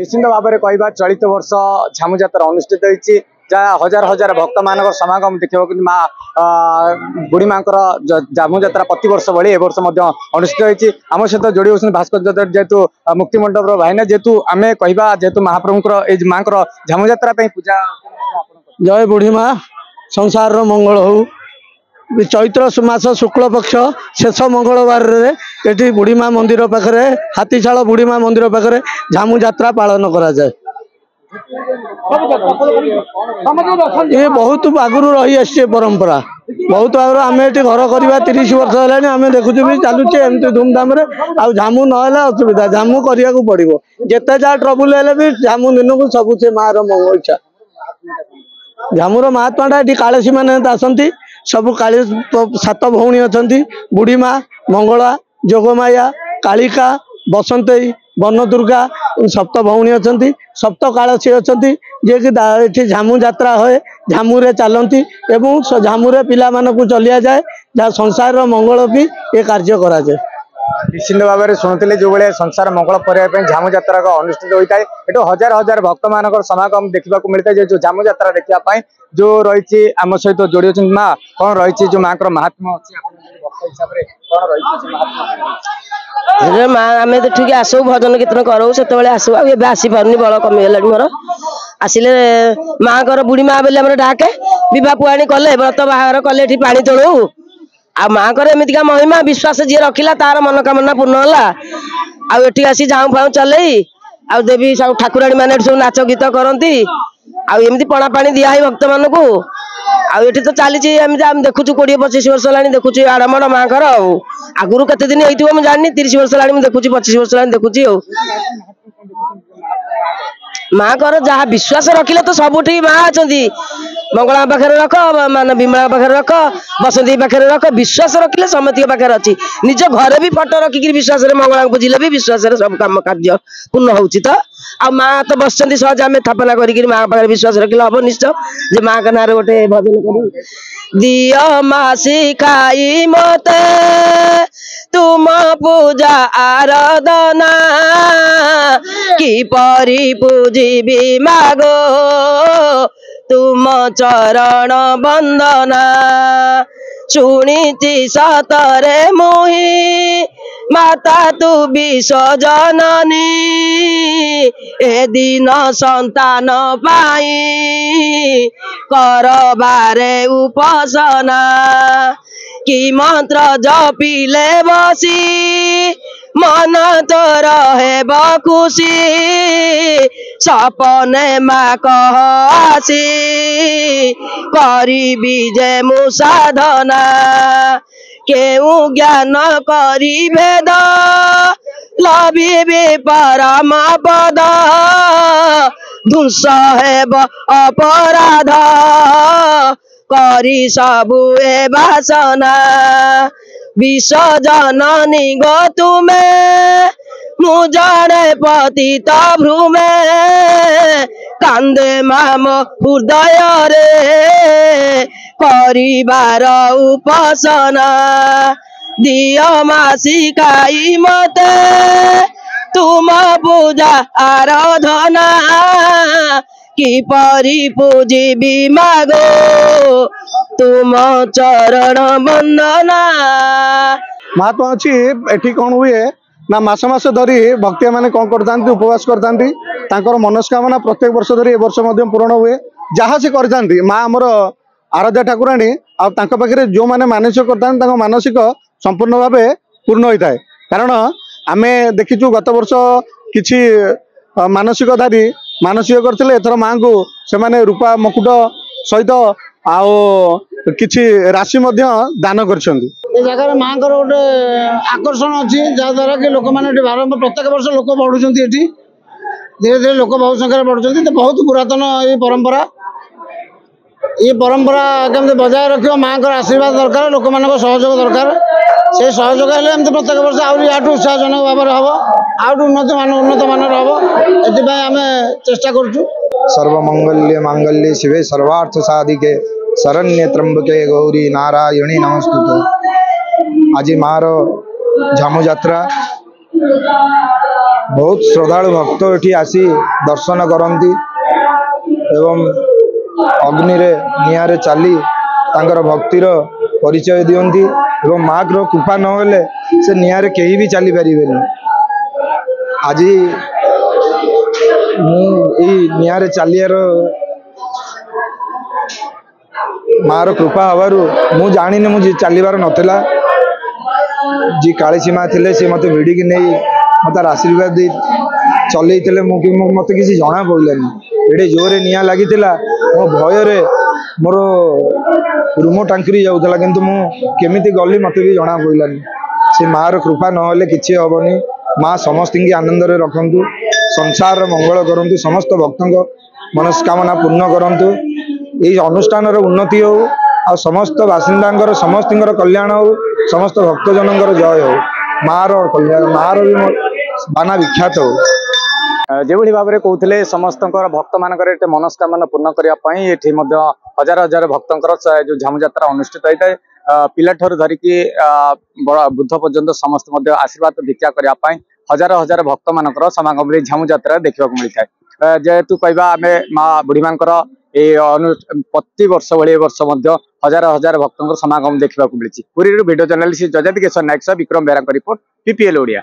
निश्चिंत भाव में कह चलित वर्ष झामु जात्रा अनुष्ठित होती जहाँ हजार हजार भक्त मान समागम देखा माँ बुढ़ी माँ झामु जात्रा प्रत वर्ष भाई ए वर्ष अनुष्ठित होती आम सहित जोड़ी होती भास्कर जेहेतु मुक्तिमंडप भाईना जेहेतु आम कह जेहेतु महाप्रभु माँ झामु जात्रा पूजा जय बुढ़ी माँ संसार मंगल हो चैत्र मास शुक्ल पक्ष शेष मंगलवार ये बुढ़ी माँ मंदिर पाखे हाथीशाल बुढ़ी माँ मंदिर पाखे झामु जात्रा पालन करा जाए। ये बहुत आगुरी रही आसी परंपरा बहुत आगुरी आम ये घर करवा 30 वर्ष है आम देखुचु भी चलुचे एमती धूमधाम झामु ना असुविधा झामु करने को पड़ो जिते जहाँ ट्रबुल है भी झामु दिन को सब से माँ इच्छा झामुर महात्माटा ये कालेसी मैंने आसती सब काली 7 भौणी अच्छा बुढ़ी माँ मंगला जोगमाया कालिका बसंतई वन दुर्गा 7 भौणी अच्छा 7 कालसी अच्छा जे कि झामु जात्रा हुए झामुरे चलती एवं झामुरे पिला मानक चलिया जाए जहाँ संसार मंगल भी ये कार्य करा जाए। निश्चिंत भाव में शुणुले जो भाई संसार मंगल करने झामु जात्रा अनुष्ठित होता है ये हजार हजार भक्त मान समागम देखा मिलता है जो झामु जात्रा देखापी जो रही आम सहित जोड़ी अच्छी माँ कौन रही जो माँ महात्मा अच्छी भक्त हिसाब से कौन रही माँ आम तो ठीक आसू भजन कीर्तन करूँ से आसू आसी पार्नी बल कमीगला मोर आसिले माँ बुढ़ी माँ बोले डाके बा पुआणी कले व्रत बाहर कले पा तोलू आ माँ एमतीका महिमा विश्वास जी रखिला तार मनोकामना पूर्ण है आठी आसी झाऊ फाऊ चल देवी सब ठाकुराणी मैंने सब नाच गीत करती आमती पणा पानी दिखाई भक्त मान को आठी तो चली देखु 20-25 वर्ष है देखु आड़मड़ माँ घर आगुरी केते दिन होती जानी 30 वर्ष है देखु 25 वर्ष है देखुची माँ जहाँ विश्वास रखिले तो सबुठी माँ अच्छा मंगला पाखे रख मान विमला पाखे रख बसंती पाखे रख विश्वास रखिले समति पाखे अच्छी निज घर भी फटो रखिक विश्वास मंगला बुझिले भी विश्वास सब कम कार्य पूर्ण हो तो आ माँ तो बस सहज आम स्थापना कर माँ पाखे विश्वास रखिले हम निश्चय जे माँ का ना गोटे भजन कर दियो माँ शिखाई मते तुम पूजा आराधना कि परी पूजिबी मागो तुम चरण बंदना शुणिची सतरे मुहि माता तू विश्व जननी ए दिन संतान पाई करबारे उपासना कि मंत्र जपिले बसी मन तो रहे खुशी सपने माँ कह आसी करी जे मु साधना केउ ज्ञान करी भेद लभिबे परम पद ध्वंस हेब अपराध करी सबु ए वासना विश्व जननी गो तुमे मु जड़े पतित भ्रूमे कांदे माम हृदय रे परिवार उपासना दियो माँ शिखाई मते तुम पूजा आराधना कि परी पूजिबी मागो तुम चरण वंदना। महात्मा अच्छी एठी कौन हुए ना मास मास धरी भक्तिया माने कौन करता उपवास करता मनस्कामना प्रत्येक वर्ष धरी ए वर्ष पूर्ण हुए जहाँ से करता माँ आमर आराध्या ठाकुराणी आखे जो मैंने मानसिक करता मानसिक संपूर्ण भाव पूर्ण होता है कारण आम देखीचु गत वर्ष किछि मानसिकधारी मानसिक करते एथर माँ को से रूपा मुकुट सहित किछि राशि दान कर जगह माँ गोटे आकर्षण अच्छी जहाद्वारा कि लोक मैंने बारंबार प्रत्येक वर्ष लोक बढ़ुं धीरे धीरे लोक बहुत संख्या बढ़ुं तो बहुत पुरातन ये परंपरा केमती बजाय रख माँ का आशीर्वाद दरकार लोक मान सहयोग दरकार से सहयोग हेल्ले प्रत्येक वर्ष आठ उत्साहजनक भाव हम आठ उन्नत मान हम ये आम चेष्टा करुँ। सर्वमंगल्य मांगल्य शिवे सर्वार्थ साधिके शरण्य त्र्यंबके गौरी नारायणी नमस्तुते। आज मार झामु जात्रा बहुत श्रद्धालु भक्त एठी आसी दर्शन करती एवं अग्नि रे निया रे चली तांकर भक्तिर परिचय दियंती एवं माँ रो कृपा न होले से निया रे केही भी चली परिबेनी। आज मु निया रे चलियार माँ रो कृपा हबारु मु जानी मु चलीबार नथिला जी कालीसी माँ थे सी मत भिड़ी की नहीं मत आशीर्वाद दे चलते मत किसी जना पड़ानी ये जोरे निया लगी मो भय मोर रूम टांकरी जाऊला किंतु मुझे गली मत भी जना पड़ानी से माँ रो कृपा ना कि हेनी। माँ समस्त की आनंद रे रखंतु संसार मंगल करंतु समस्त भक्तों मनस्कामना पूर्ण करंतु ये अनुष्ठान उन्नति हो आ समस्त बासिंदा समस्त कल्याण हो समस्त भक्तजन जय हो माँ रो कल्याण माँ रो भी बाना विख्यात हो। जो भाव में कहते समस्त भक्त मान मनस्कामना पूर्ण करने हजार हजार भक्तर जो झामु यात्रा अनुष्ठित होता है पिला ठू धरिकी बुद्ध पर्यंत समस्त आशीर्वाद भिक्षा करने हजार हजार भक्त मान समागम झामु यात्रा देखा मिलता है। जेहेतु कहवा आम माँ बुढ़ी मानकर प्रति वर्ष भाई वर्ष हजार हजार भक्तों समागम देखा मिली। पुरी वीडियो जर्नलिस्ट जजाति किशोर नायक विक्रम बेहरा रिपोर्ट PPL ओडिया।